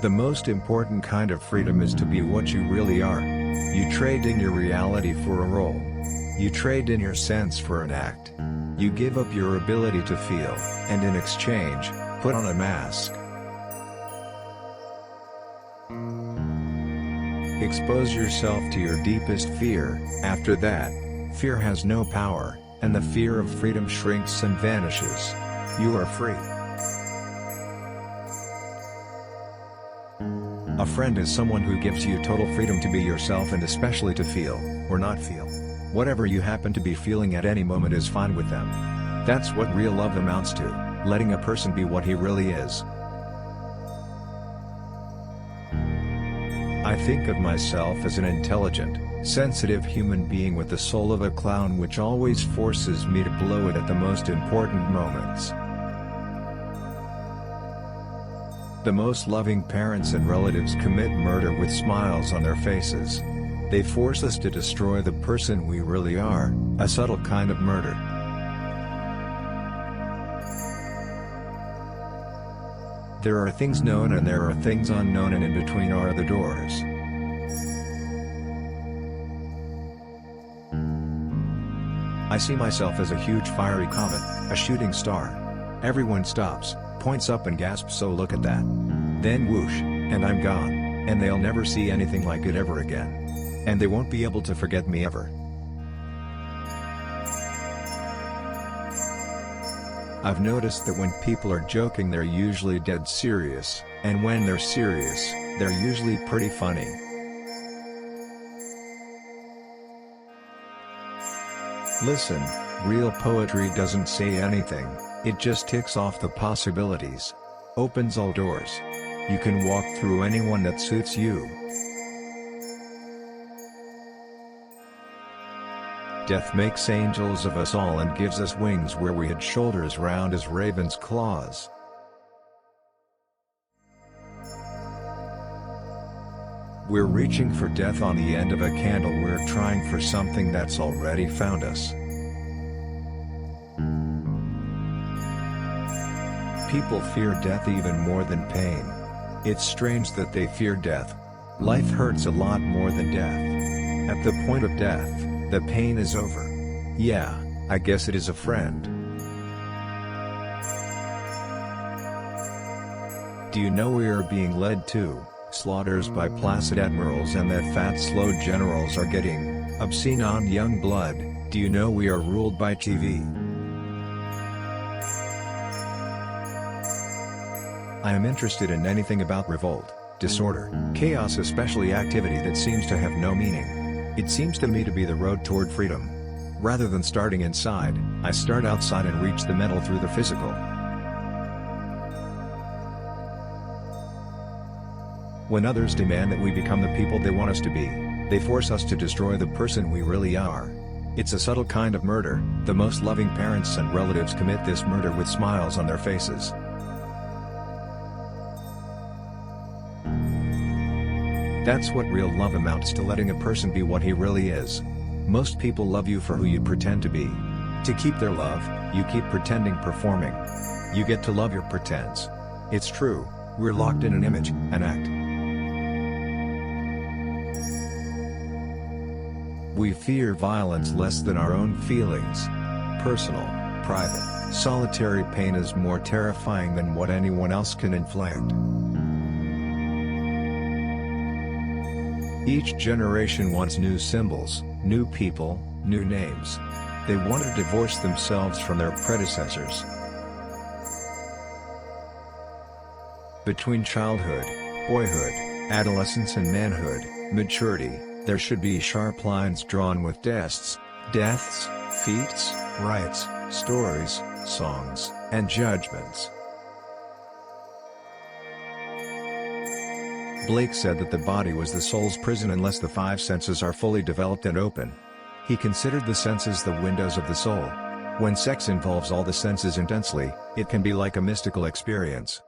The most important kind of freedom is to be what you really are. You trade in your reality for a role. You trade in your sense for an act. You give up your ability to feel, and in exchange, put on a mask. Expose yourself to your deepest fear. After that, fear has no power, and the fear of freedom shrinks and vanishes. You are free. A friend is someone who gives you total freedom to be yourself and especially to feel, or not feel. Whatever you happen to be feeling at any moment is fine with them. That's what real love amounts to, letting a person be what he really is. I think of myself as an intelligent, sensitive human being with the soul of a clown, which always forces me to blow it at the most important moments. The most loving parents and relatives commit murder with smiles on their faces. They force us to destroy the person we really are, a subtle kind of murder. There are things known and there are things unknown, and in between are the doors. I see myself as a huge fiery comet, a shooting star. Everyone stops, points up and gasps, "So look at that." Then whoosh, and I'm gone, and they'll never see anything like it ever again. And they won't be able to forget me ever. I've noticed that when people are joking they're usually dead serious, and when they're serious, they're usually pretty funny. Listen, real poetry doesn't say anything, it just ticks off the possibilities. Opens all doors. You can walk through anyone that suits you. Death makes angels of us all and gives us wings where we had shoulders round as ravens' claws. We're reaching for death on the end of a candle, we're trying for something that's already found us. People fear death even more than pain. It's strange that they fear death. Life hurts a lot more than death. At the point of death, the pain is over. Yeah, I guess it is a friend. Do you know we are being led to slaughters by placid admirals, and that fat slow generals are getting obscene on young blood? Do you know we are ruled by TV? I am interested in anything about revolt, disorder, chaos, especially activity that seems to have no meaning. It seems to me to be the road toward freedom. Rather than starting inside, I start outside and reach the mental through the physical. When others demand that we become the people they want us to be, they force us to destroy the person we really are. It's a subtle kind of murder. The most loving parents and relatives commit this murder with smiles on their faces. That's what real love amounts to, letting a person be what he really is. Most people love you for who you pretend to be. To keep their love, you keep pretending, performing. You get to love your pretense. It's true, we're locked in an image, an act. We fear violence less than our own feelings. Personal, private, solitary pain is more terrifying than what anyone else can inflict. Each generation wants new symbols, new people, new names. They want to divorce themselves from their predecessors. Between childhood, boyhood, adolescence and manhood, maturity, there should be sharp lines drawn with deaths, feats, rites, stories, songs, and judgments. Blake said that the body was the soul's prison unless the five senses are fully developed and open. He considered the senses the windows of the soul. When sex involves all the senses intensely, it can be like a mystical experience.